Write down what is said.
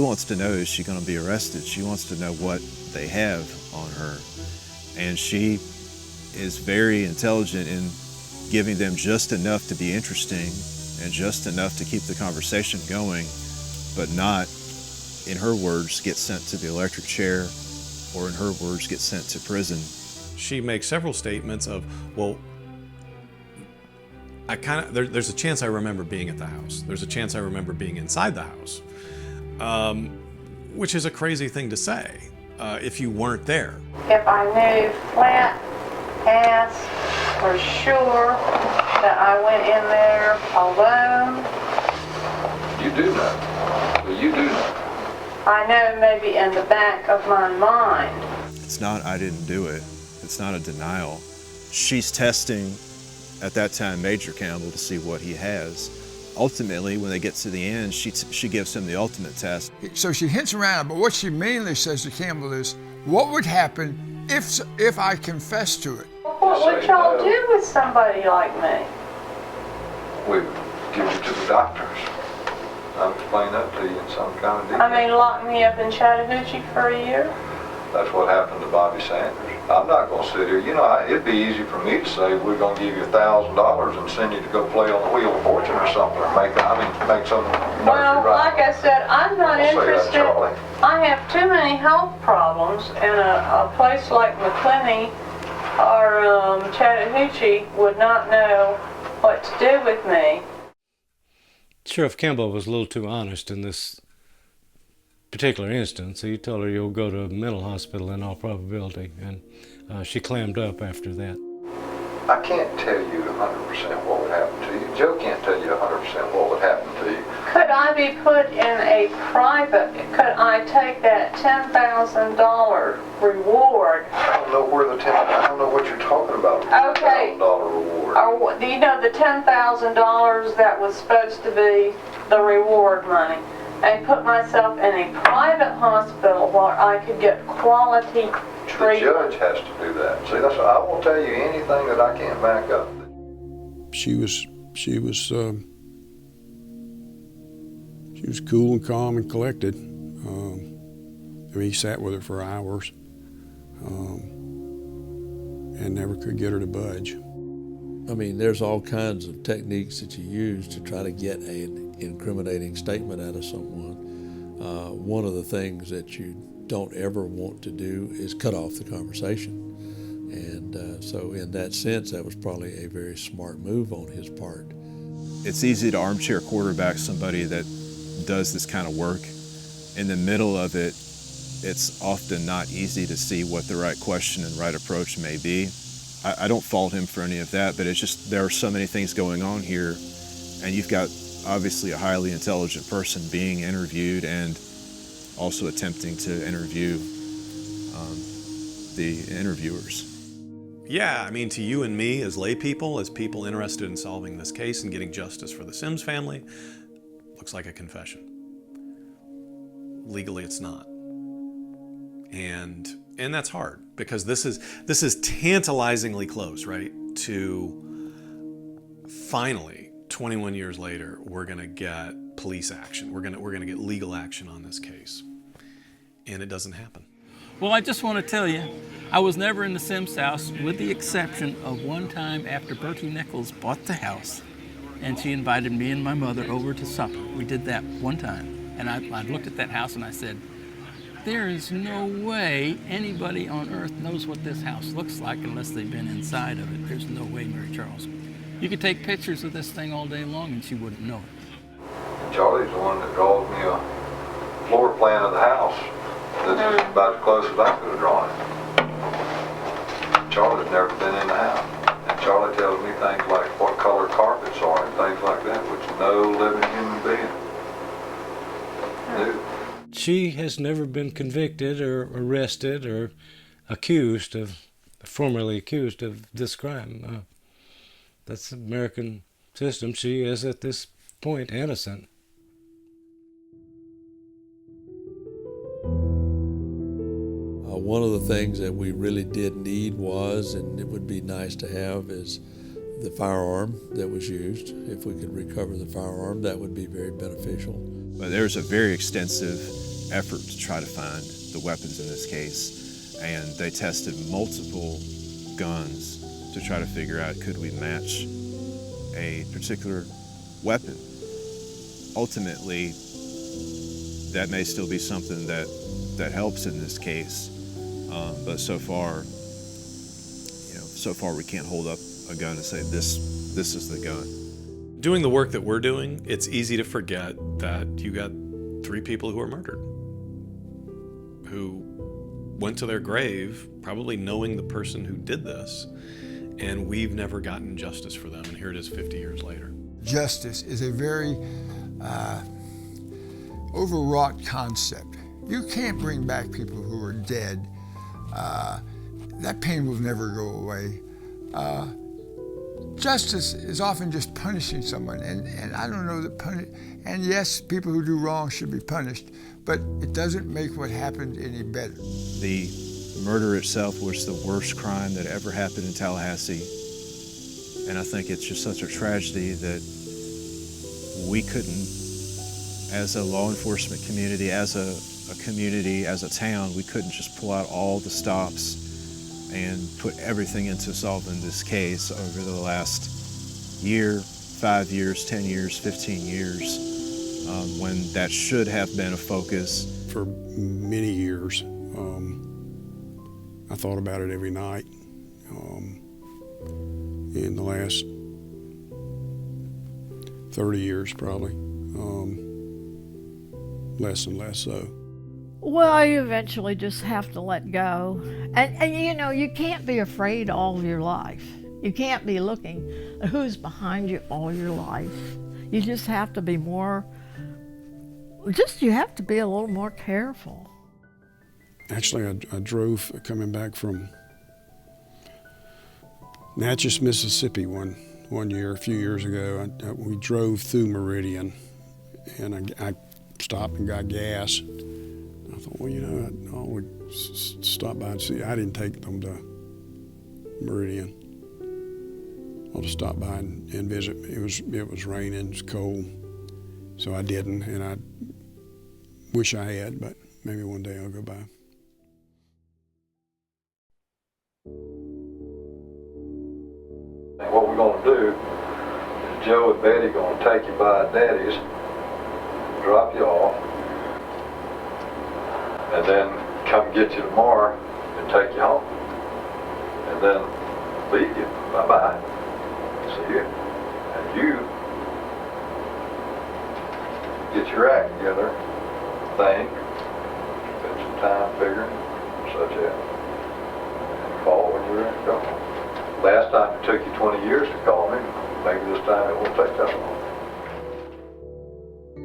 She wants to know, is she going to be arrested? She wants to know what they have on her. And she is very intelligent in giving them just enough to be interesting and just enough to keep the conversation going, but not, in her words, get sent to the electric chair, or in her words, get sent to prison. She makes several statements of, well, there's a chance I remember being at the house. There's a chance I remember being inside the house, which is a crazy thing to say if you weren't there. If I knew flat ass for sure that I went in there alone. You do know. Well, you do know. I know maybe in the back of my mind. It's not, I didn't do it. It's not a denial. She's testing, at that time, Major Campbell to see what he has. Ultimately, when they get to the end, she gives him the ultimate test. So she hints around, but what she mainly says to Campbell is, what would happen if I confessed to it? What would y'all do with somebody like me? We would give you to the doctors. I'll explain that to you in some kind of detail. I mean, lock me up in Chattahoochee for a year? That's what happened to Bobby Sanders. I'm not going to sit here. You know, it'd be easy for me to say, we're going to give you $1,000 and send you to go play on the Wheel of Fortune or something, or make some Well, like I said, I'm not Don't say that, interested. Charlie. I have too many health problems, and a place like McClinney or Chattahoochee would not know what to do with me. Sheriff Campbell was a little too honest in this particular instance. He told her, you'll go to a mental hospital in all probability, and she clammed up after that. I can't tell you 100% what would happen to you. Joe can't tell you 100% what would happen to you. Could I be put in a private, could I take that $10,000 reward? I don't know I don't know what you're talking about. Okay. $10,000 reward. Or, do you know the $10,000 that was supposed to be the reward money? And put myself in a private hospital where I could get quality treatment. The judge has to do that. See, that's I won't tell you anything that I can't back up. She was cool and calm and collected. I mean, he sat with her for hours and never could get her to budge. I mean, there's all kinds of techniques that you use to try to get an incriminating statement out of someone. One of the things that you don't ever want to do is cut off the conversation. And so in that sense, that was probably a very smart move on his part. It's easy to armchair quarterback somebody that does this kind of work. In the middle of it, it's often not easy to see what the right question and right approach may be. I don't fault him for any of that, but it's just there are so many things going on here, and you've got obviously a highly intelligent person being interviewed and also attempting to interview the interviewers. Yeah, I mean, to you and me as lay people, as people interested in solving this case and getting justice for the Sims family, looks like a confession. Legally, it's not. And that's hard, because this is tantalizingly close, right? To finally, 21 years later, we're gonna get police action. We're gonna get legal action on this case. And it doesn't happen. Well, I just want to tell you, I was never in the Sims house, with the exception of one time after Bertie Nichols bought the house, and she invited me and my mother over to supper. We did that one time, and I looked at that house and I said, there is no way anybody on earth knows what this house looks like unless they've been inside of it. There's no way, Mary Charles. You could take pictures of this thing all day long and she wouldn't know it. Charlie's the one that draws me a floor plan of the house. That's about as close as I could have drawn it. Charlie's never been in the house. And Charlie tells me things like what color carpets are and things like that, which no living human being knew. She has never been convicted or arrested or formerly accused of this crime. That's the American system. She is at this point innocent. One of the things that we really did need was, and it would be nice to have, is the firearm that was used. If we could recover the firearm, that would be very beneficial. But there's a very extensive effort to try to find the weapons in this case, and they tested multiple guns to try to figure out, could we match a particular weapon. Ultimately, that may still be something that helps in this case, but so far we can't hold up a gun and say this is the gun. Doing the work that we're doing, it's easy to forget that you got 3 people who were murdered, who went to their grave probably knowing the person who did this, and we've never gotten justice for them, and here it is 50 years later. Justice is a very overwrought concept. You can't bring back people who are dead. That pain will never go away. Justice is often just punishing someone, and I don't know that and yes, people who do wrong should be punished, but it doesn't make what happened any better. The murder itself was the worst crime that ever happened in Tallahassee, and I think it's just such a tragedy that we couldn't, as a law enforcement community, as a community, as a town, we couldn't just pull out all the stops and put everything into solving this case over the last year, 5 years, 10 years, 15 years, when that should have been a focus. For many years, I thought about it every night. In the last 30 years, probably, less and less so. Well, you eventually just have to let go. And you know, you can't be afraid all of your life. You can't be looking at who's behind you all your life. You just have to be you have to be a little more careful. Actually, I drove coming back from Natchez, Mississippi one year, a few years ago. We drove through Meridian, and I stopped and got gas. I thought, well, you know, I would stop by and see. I didn't take them to Meridian. I'll just stop by and visit. It was raining, it was cold, so I didn't, and I wish I had, but maybe one day I'll go by. And what we're gonna do is Joe and Betty gonna take you by Daddy's, drop you off, and then come get you tomorrow and take you home, and then leave you. Bye-bye. See you. And you get your act together, think, spend some time figuring, such as, and call when you're ready to go. Last time it took you 20 years to call me, maybe this time it won't take that long.